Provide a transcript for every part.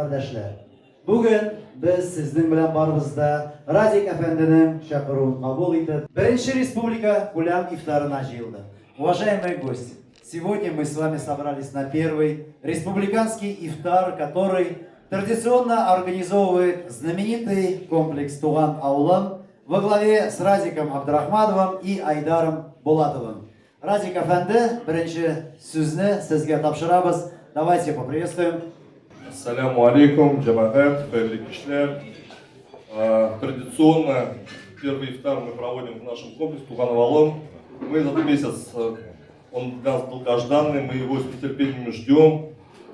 Kardeşler, bugün biz sizin bilen barımızda Razik Efendi'nin çağrısını kabul edip Birinci Республика Гулям ифтарına жиылды. Уважаемые гости, сегодня мы с вами собрались на первый республиканский ифтар, который традиционно организовывает знаменитый комплекс Туган Аулам во главе с Разиком Абдрахмановым и Айдаром Булатовым. Разик Efendi, birinci sözünü sizге тапшырабыз. Давайте поприветствуем. Ассаляму алейкум, джамаат, хайрлы кишлер. Традиционно первый ифтар мы проводим в нашем комплексе Туган Аулам. Мы этот месяц, он для нас долгожданный, мы его с нетерпением ждем.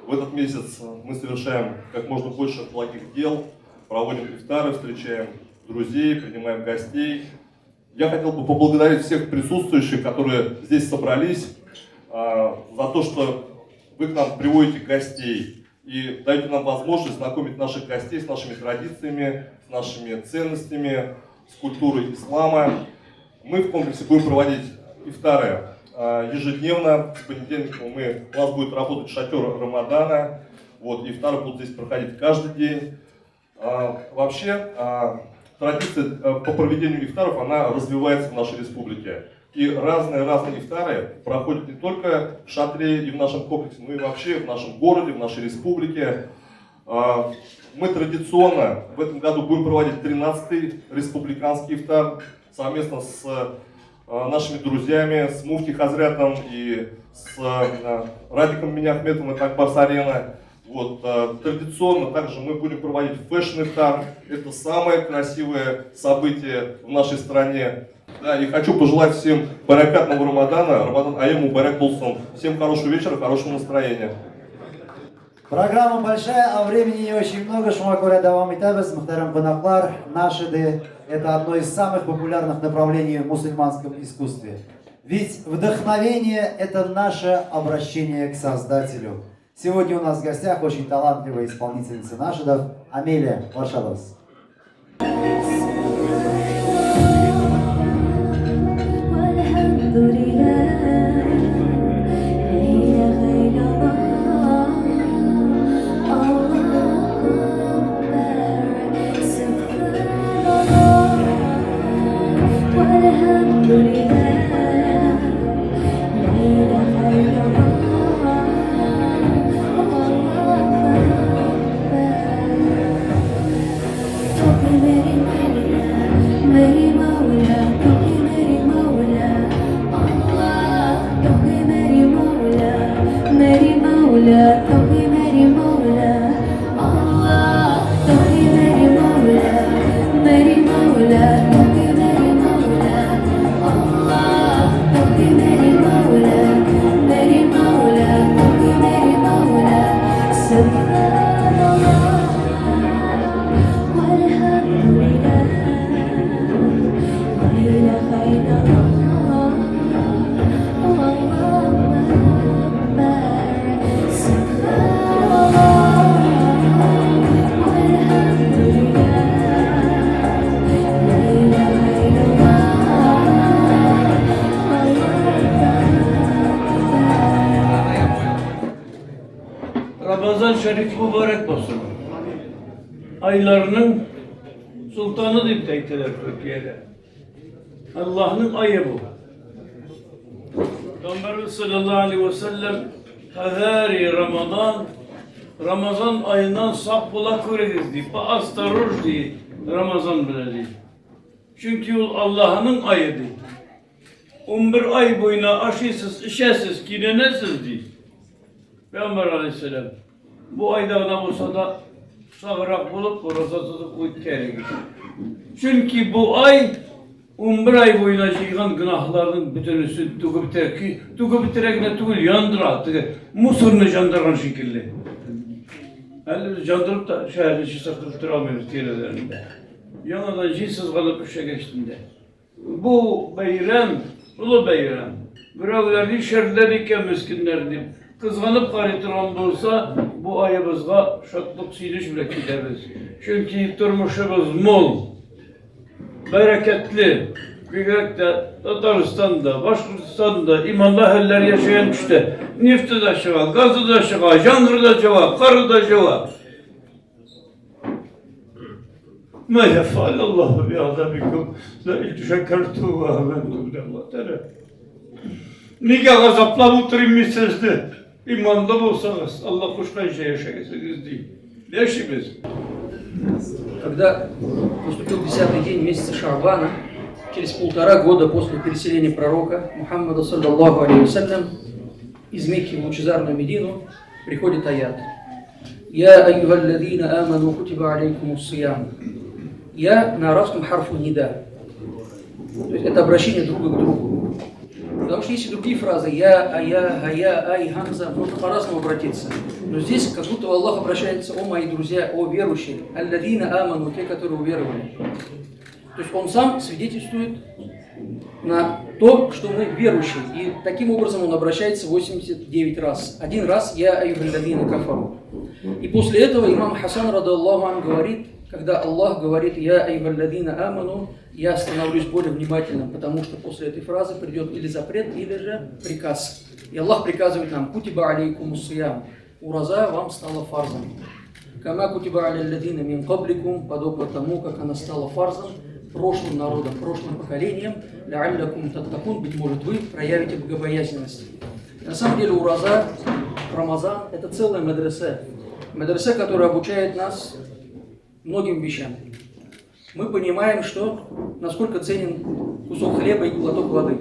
В этот месяц мы совершаем как можно больше благих дел, проводим ифтары, встречаем друзей, принимаем гостей. Я хотел бы поблагодарить всех присутствующих, которые здесь собрались, за то, что вы к нам приводите гостей и даете нам возможность знакомить наших гостей с нашими традициями, с нашими ценностями, с культурой ислама. Мы в комплексе будем проводить ифтары ежедневно. С понедельника у нас будет работать шатер Рамадана. Вот, ифтары будут здесь проходить каждый день. Вообще, традиция по проведению ифтаров, она развивается в нашей республике. И разные ифтары проходят не только в шатре и в нашем комплексе, но и вообще в нашем городе, в нашей республике. Мы традиционно в этом году будем проводить 13-й республиканский ифтар совместно с нашими друзьями, с Муфти Хазрятом и с Радиком Миняхметовым и Акбар Сарена. Вот, традиционно также мы будем проводить фэшн-ифтар. Это самое красивое событие в нашей стране. Да, и хочу пожелать всем баракатного Рамадана, Рамадан Аему Барак Булсон. Всем хорошего вечера, хорошего настроения. Программа большая, а времени не очень много. Шуңа күрә дәвам итәбез. Мөхтәрәм кунаклар, нашиды – это одно из самых популярных направлений в мусульманском искусстве. Ведь вдохновение – это наше обращение к Создателю. Сегодня у нас в гостях очень талантливая исполнительница нашидов Амелия Варшадовс. Ramazan Şerif mübarek olsun. Aylarının sultanı deyip tekteler Türkiye'de. Allah'ın ayı bu. Peygamberimiz sallallahu aleyhi ve sellem Hazari Ramazan ayından saf bula kurediz deyip, astarur deyip Ramazan bile deyip. Çünkü Allah'ın ayı deyip. 11 ay boyuna aşısız, işesiz, kinenesiz deyip. Peygamber aleyhisselam bu ayda ne olsa da sağırak bulup orası tutup uyut gerekir. Çünkü bu ay 11 ay boyuna yığan günahların bütünüsü tuğu bitirekine tuğul yandırattı. Musurunu jandırgan şekilde. Elimizi jandırıp da şehrin içi sırtırıp duramıyoruz tiyelerinde. Yanadan cinsiz kalıp işe geçtiğinde. Bu bayram, ulu bayram. Biravleri şerleriyken miskinlerdi. Kızganıp karıtıran olsa bu ayımızda şatlıq siliş bile gideriz. Çünkü durmuşumuz mol, bereketli. Büyük de Tataristan'da, Başkırtistan'da imanlı haller yaşayan işte. Nefti de şıva, gazı da şıva, jangırı da şıva, karı da şıva. ما يفعل الله بعذابكم لئن شكرتم وآمنتم الله Teala. Nega gazaplar oturmuşsuzdu? İmanda bulsanız Allah kuşkan şey yaşayasınız değil. Yaşayınız. Когда наступил 10-й день месяца Шаабана, через 1,5 года после переселения пророка Мухаммада саллаллаху алейхи вассалям из Мекки в лучезарную Медину, приходит аят. Я айюхалладзина аману кутиба алейкумус сиям. Я на арабском харфу нида. То есть это обращение друга к другу. Потому что есть и другие фразы. Я, ая, гая, ай, хамза. Можно по-разному обратиться. Но здесь как будто Аллах обращается: о мои друзья, о верующие. Алладзина аману, те, которые уверовали. То есть он сам свидетельствует на то, что мы верующие. И таким образом он обращается 89 раз. Один раз я айюхалладзина кафару. И после этого имам Хасан радаллаху ан говорит, когда Аллах говорит я айюхалладзина аману, я становлюсь более внимательным, потому что после этой фразы придет или запрет, или же приказ. И Аллах приказывает нам: кутиба алейкумус сиям. Ураза вам стала фарзом. Кама кутиба алялладзина мин кабликум, подобно тому, как она стала фарзом прошлым народам, прошлым поколениям, ла'аллякум таттакун, быть может, вы проявите богобоязненность. На самом деле ураза, Рамазан — это целая медресе. Медресе, которая обучает нас многим вещам. Мы понимаем, насколько ценен кусок хлеба и глоток воды.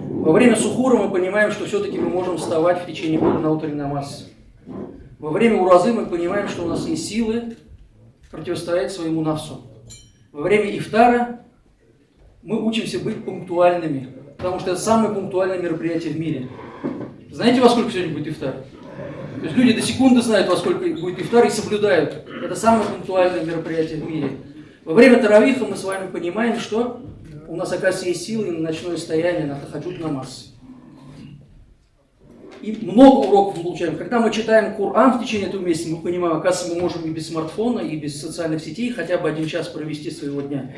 Во время сухура мы понимаем, что все-таки мы можем вставать в течение года на утренний намаз. Во время уразы мы понимаем, что у нас есть силы противостоять своему нафсу. Во время ифтара мы учимся быть пунктуальными, потому что это самое пунктуальное мероприятие в мире. Знаете, во сколько сегодня будет ифтар? То есть люди до секунды знают, во сколько будет ифтар, и соблюдают. Это самое пунктуальное мероприятие в мире. Во время таравиха мы с вами понимаем, что у нас, оказывается, есть силы на ночное стояние, на тахаджуд намаз. И много уроков мы получаем. Когда мы читаем Коран в течение этого месяца, мы понимаем, оказывается, мы можем и без смартфона, и без социальных сетей хотя бы 1 час провести своего дня.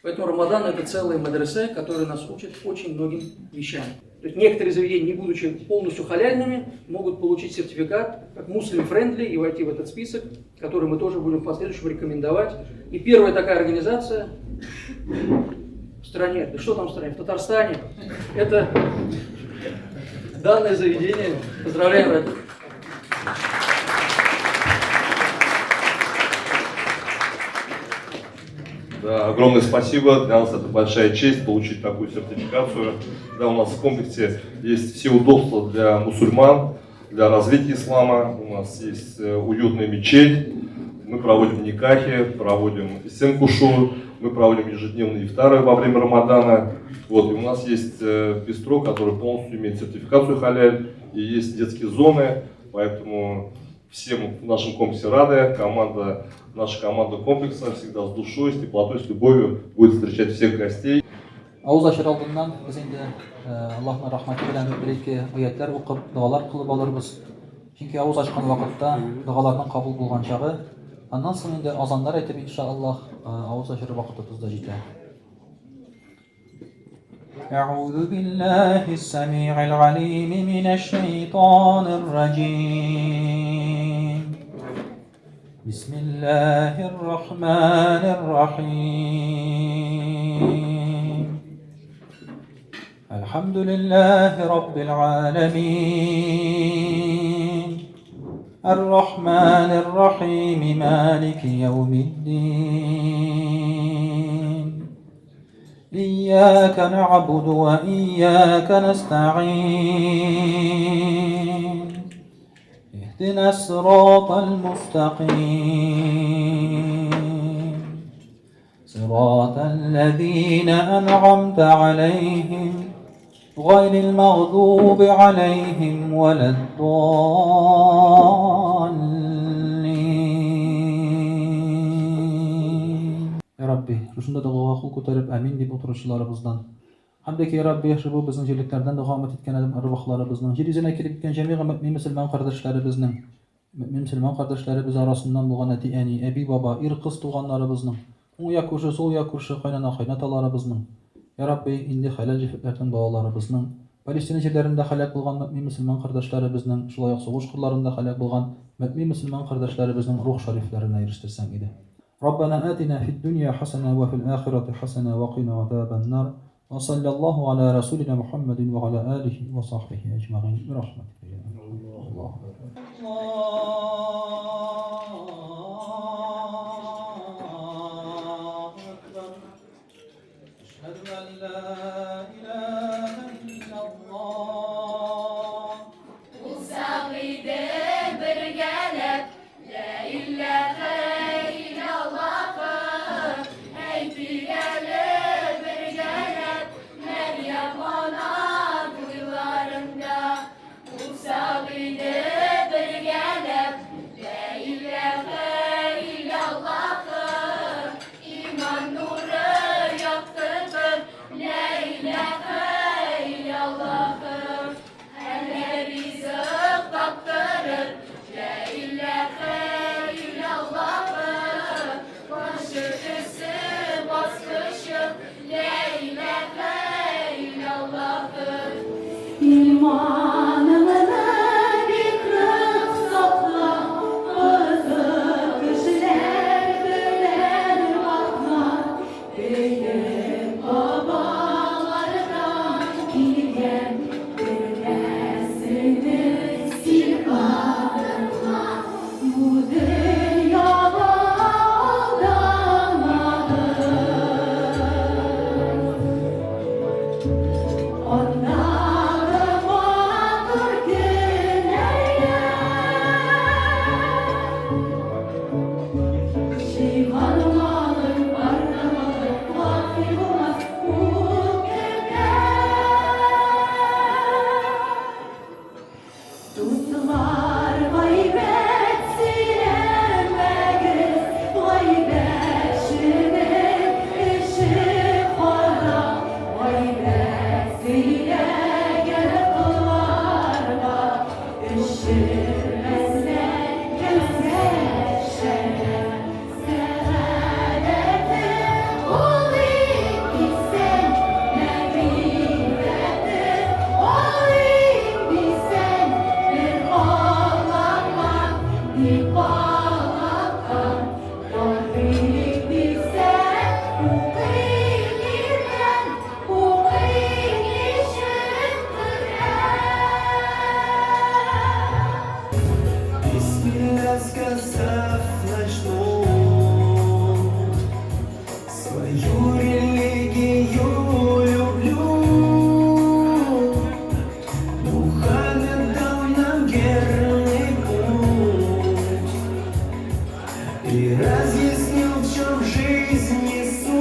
Поэтому Рамадан — это целая мадресе, которая нас учит очень многим вещам. То есть некоторые заведения, не будучи полностью халяльными, могут получить сертификат как муслим-френдли и войти в этот список, который мы тоже будем в последующем рекомендовать. И первая такая организация в стране, да что там в стране, в Татарстане, это данное заведение. Поздравляем, братья. Да, огромное спасибо. Для нас это большая честь получить такую сертификацию. Да, у нас в комплексе есть все удобства для мусульман, для развития ислама. У нас есть уютная мечеть. Мы проводим никахи, проводим сен-кушу, мы проводим ежедневные ифтары во время Рамадана. Вот, и у нас есть бистро, который полностью имеет сертификацию халяль, и есть детские зоны, поэтому всем в нашем комплексе рады. Наша команда комплекса всегда с душой, с теплотой, с любовью будет встречать всех гостей. Авыз ачар алдыннан без инде Аллаһның рәхмәте белән бер-ике аятлар укып, дуалар кылып алырбыз. Чөнки авыз ачкан вакытта дуаларның кабул булган чагы, аннан соң инде азаннар әйтеп иншааллаһ авыз ачар вакытыбыз да җитә. أعوذ بالله السميع العليم من الشيطان الرجيم بسم الله الرحمن الرحيم الحمد لله رب العالمين الرحمن الرحيم مالك يوم الدين إياك نعبد وإياك نستعين اهدنا الصراط المستقيم صراط الذين أنعمت عليهم غير المغضوب عليهم ولا الضالين يا ربي шушында дуага кул күтәреп амин дип утыручыларыбыздан Hamdeki ya Rabbi, bu bizning җирлекләрдән дәвам иткән арвахларыбызның, җир йөзенә килеп киткән җәмигъ мөэмин мөселман кардәшләребез арасыннан булган әти-әни, әби, баба, ир-кыз туганнарыбызның, уң як күрше, сол як күрше, кайнана-кайнаталарыбызның, ya Rabbi, инде хәләл җефетләрдән балаларыбызның, Палестина җирләрендә һәлак булган мөэмин мөселман кардәшләребезнең, шулай ук сугыш кырларында һәлак булган мөэмин мөселман кардәшләребезнең рух шарифләренә ирештерсәң иде. ربنا آتنا في الدنيا حسنة وفي الآخرة حسنة وقنا عذاب النار وصلى الله على رسولنا محمد وعلى آله وصحبه أجمعين برحمتك يا الله. أشهد أن لا إله إلا الله. Musavide bir gelip La ilahe illallah Heyti gelip bir gelip Meryem ana duylarında Musavide bir gelip La ilahe illallah İman nuru yaktırır La ilahe illallah Eller rızık taktırır La ilahe illallah Başı üstü baskışı La ilahe illallah İmanımını bir kırık sakla Bazı kişiler bilen bakma Büyük babalardan giden bir nesini sil arıma Bu dünyada aldamadım Onları mağdur güneye Şeyhanlarım aramalı Vakti olmaz bu güne Tuttular gaybet silemeyiz Gaybetçinin işi kara Gaybet sile gene kılarla Üşümezler gözler şere Seredetin olayım bilsen Nebiyetin olayım bilsen Bir ağlamak, bir bağlamak Kalbini bilsen bu kıyırken Bu kıyışıktır Bismillah сказав начну Свою религию люблю Мухаммед дал нам верный путь И разъяснил, в чем жизни суть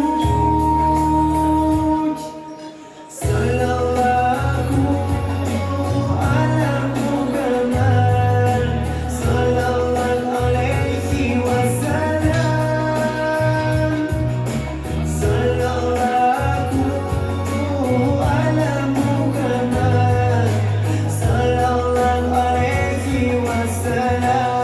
Саллаллаху аля Мухаммад Саллаллаху алейхи вассалям Саллаллаху аля Мухаммад Саллаллаху алейхи вассалям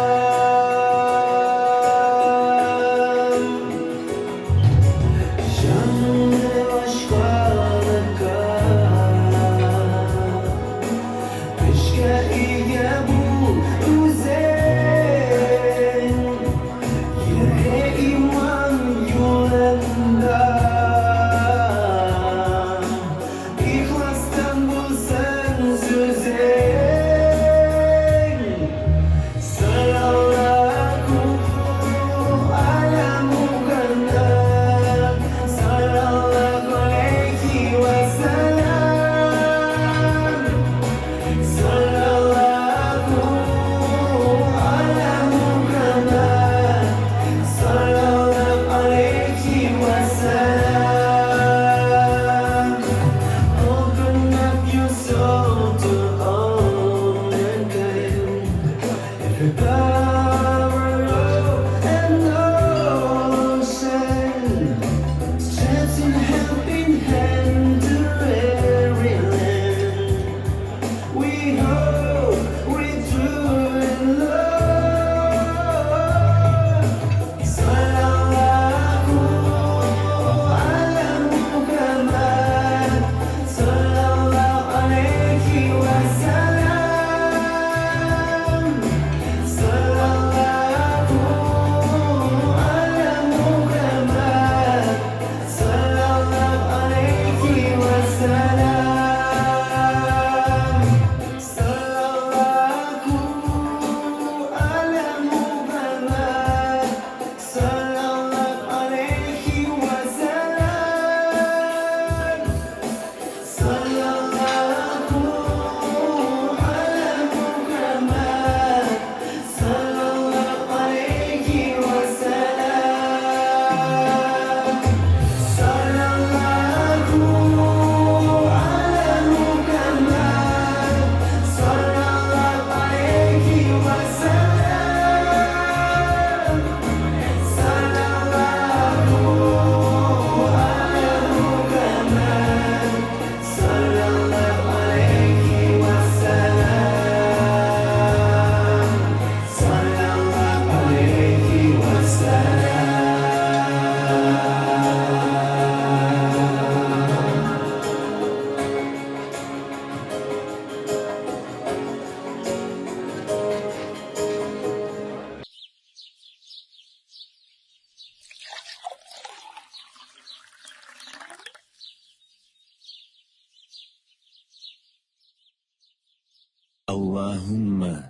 اللهم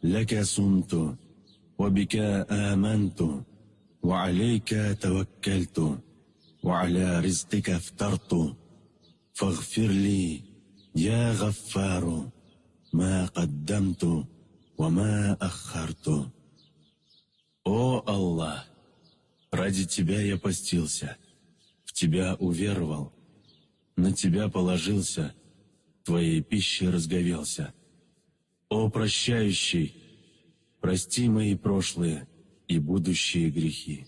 لك صمت وبك آمنت وعليك توكلت وعلى رزقك افطرت فاغفر لي يا غفار ما قدمت وما أخرت. О Аллах, ради Тебя я постился, в Тебя уверовал, на Тебя положился, Твоей пищей разговелся. О прощающий, прости мои прошлые и будущие грехи.